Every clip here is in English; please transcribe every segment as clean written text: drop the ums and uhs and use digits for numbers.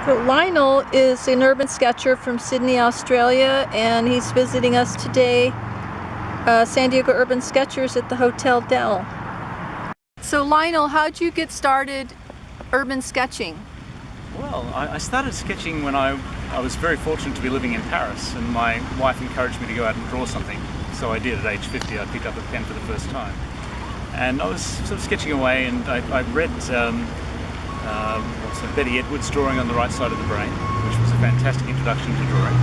So Lionel is an urban sketcher from Sydney, Australia, and he's visiting us today, San Diego Urban Sketchers at the Hotel Del. So Lionel, how'd you get started urban sketching? Well, I started sketching when I was very fortunate to be living in Paris, and my wife encouraged me to go out and draw something. So I did at age 50. I picked up a pen for the first time. And I was sort of sketching away, and I read Betty Edwards' Drawing on the Right Side of the Brain, which was a fantastic introduction to drawing.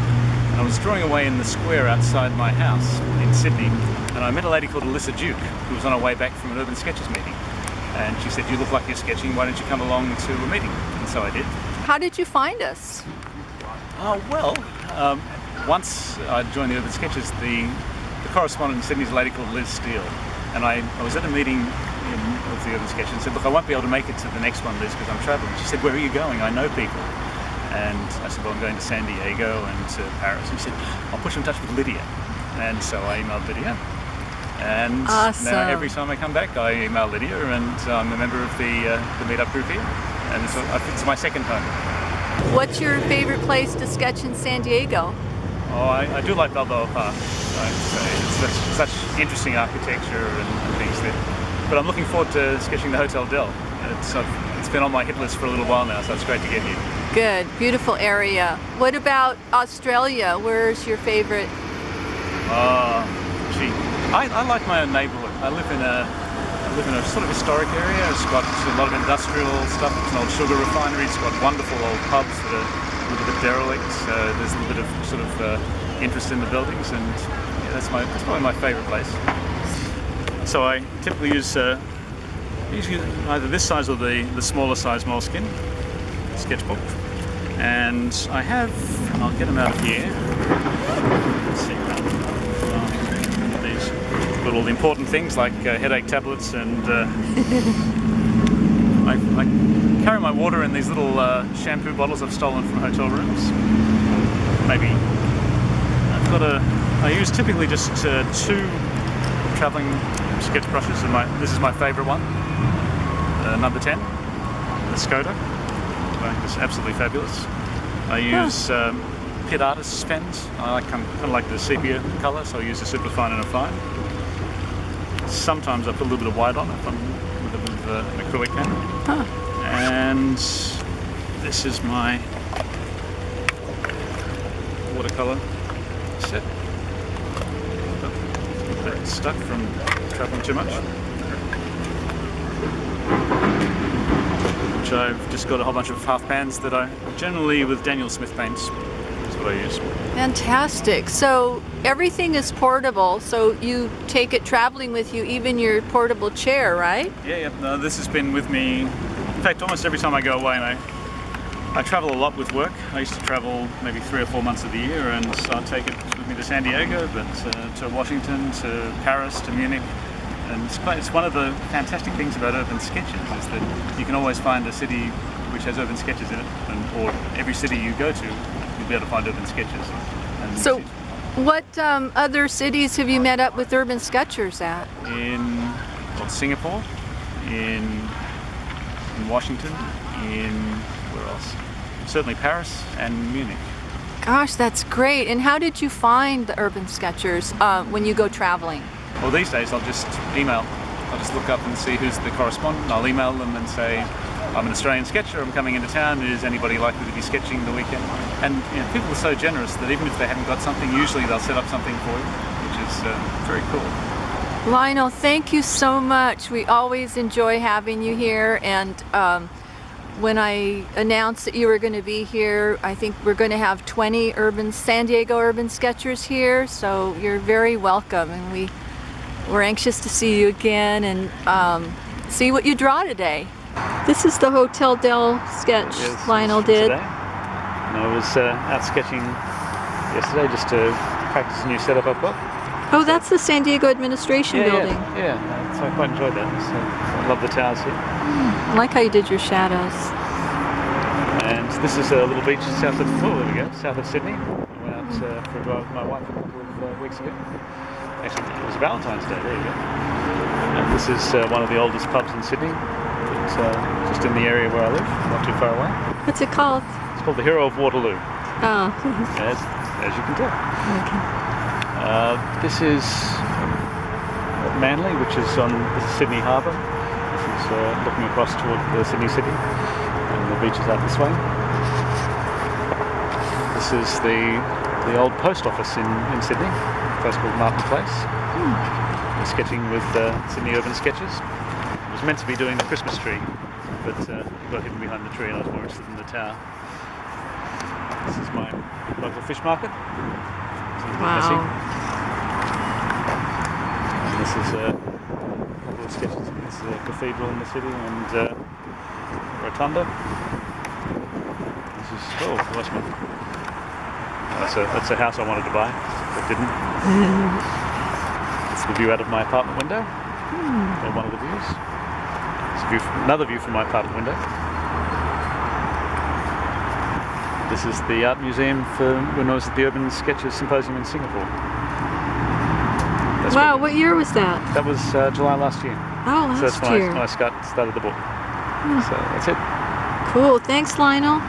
And I was drawing away in the square outside my house in Sydney, and I met a lady called Alyssa Duke, who was on her way back from an Urban Sketchers meeting. And she said, "You look like you're sketching, why don't you come along to a meeting?" And so I did. How did you find us? Once I joined the Urban Sketchers, the correspondent in Sydney is a lady called Liz Steele. And I was at a meeting of the Urban Sketchers and said, "Look, I won't be able to make it to the next one, Liz, because I'm traveling." She said, "Where are you going? I know people." And I said, "Well, I'm going to San Diego and to Paris." And she said, "I'll put you in touch with Lydia." And so I emailed Lydia. And awesome. Now every time I come back, I email Lydia, and I'm a member of the Meetup group here. And it's my second home. What's your favorite place to sketch in San Diego? Oh, I do like Balboa Park. I'd say it's such interesting architecture and things there. But I'm looking forward to sketching the Hotel Del. It's been on my hit list for a little while now, so it's great to get here. Good, beautiful area. What about Australia? Where's your favorite? I like my own neighbourhood. I live in a sort of historic area. It's got a lot of industrial stuff. It's an old sugar refinery. It's got wonderful old pubs that are a little bit derelict. There's a little bit of sort of interest in the buildings, and yeah, that's probably my favourite place. So I typically use usually either this size or the smaller size moleskin sketchbook, and I'll get them out of here. Let's see. These got all the important things like headache tablets, and I carry my water in these little shampoo bottles I've stolen from hotel rooms. Maybe I use typically just 2 travelling sketch brushes, and this is my favourite one, number 10, the Skoda. I think it's absolutely fabulous. I use Pit Artist's pens. I kind of like the sepia colour, so I use a superfine and a fine. Sometimes I put a little bit of white on it with an acrylic pen. Huh. And this is my watercolour set. That's stuck from travelling too much. Which I've just got a whole bunch of half pans that I generally with Daniel Smith paints is what I use. Fantastic. So everything is portable, so you take it traveling with you, even your portable chair, right? Yeah. No, this has been with me, in fact, almost every time I go away, and I travel a lot with work. I used to travel maybe 3 or 4 months of the year, and so I take it with me to San Diego, but to Washington, to Paris, to Munich. And it's one of the fantastic things about urban sketches is that you can always find a city which has urban sketches in it, or every city you go to, you'll be able to find urban sketches. And so what other cities have you met up with urban sketchers at? In Singapore, in Washington, where else? Certainly Paris and Munich. Gosh, that's great. And how did you find the urban sketchers when you go traveling? Well, these days I'll just email. I'll just look up and see who's the correspondent. I'll email them and say, "I'm an Australian sketcher, I'm coming into town, is anybody likely to be sketching the weekend?" And people are so generous that even if they haven't got something, usually they'll set up something for you, which is very cool. Lionel, thank you so much. We always enjoy having you here, and when I announced that you were going to be here, I think we're going to have 20 San Diego urban sketchers here, so you're very welcome, and we're anxious to see you again and see what you draw today. This is the Hotel Del sketch Lionel did. Today. And I was out sketching yesterday just to practice a new setup I've got. Oh, that's the San Diego Administration building. Yeah. So I quite enjoyed that. So I love the towers here. I like how you did your shadows. And this is a little beach south of Sydney. I went out for a drive with my wife a couple of weeks ago. Actually, it was Valentine's Day, there you go. And this is one of the oldest pubs in Sydney. It's just in the area where I live, not too far away. What's it called? It's called the Hero of Waterloo, Oh. as you can tell. Okay. This is Manly, which is on Sydney Harbour. This is looking across toward the Sydney city, and the beach is out this way. This is the old post office in Sydney, a place called Martin Place. I'm sketching with Sydney Urban Sketches. I was meant to be doing the Christmas tree, but got hidden behind the tree and I was more interested in the tower. This is my local fish market. Wow. And this is a couple of sketches. This is a cathedral in the city and rotunda. This is nice one. That's a house I wanted to buy, but didn't. It's the view out of my apartment window. Or one of the views. It's another view from my apartment window. This is the art museum for when I was at the Urban Sketches Symposium in Singapore. Wow, what year was that? That was July last year. Oh, last so that's year. when I started the book. So that's it. Cool. Thanks, Lionel.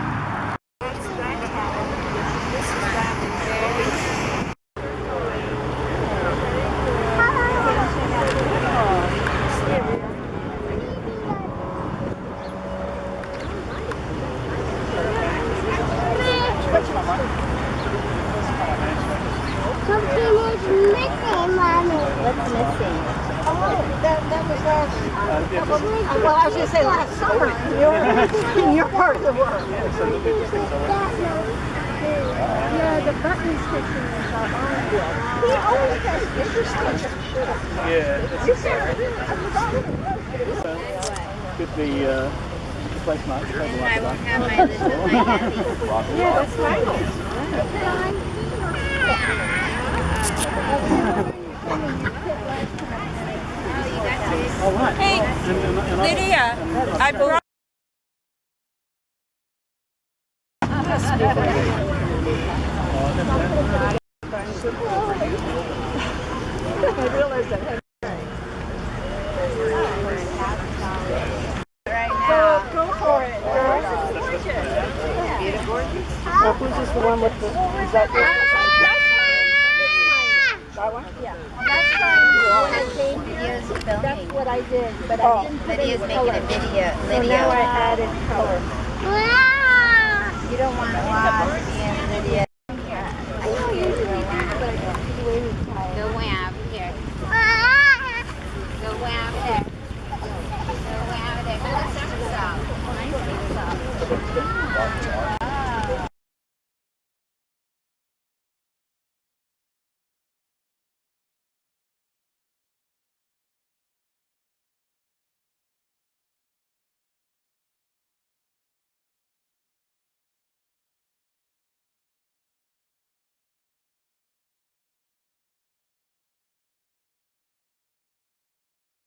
Well, I was going to say last summer in your part of the world. Yeah, the button station is on. He always has interesting. Yeah. You said Get the place marked. I won't have my little yeah, that's right. Hey, Lydia, I brought. I realized that. Go for it, girl. Well, who's this the one with the? Is that your? That one? Yeah. Videos filming. That's what I did, but I didn't put Lydia's any making color. a video. So Lydia, now I added color. you don't want to watch being Lydia. I know you usually do, but I don't do the way we tie it. Go way out here. Go way out there. Go way out there. Go stop.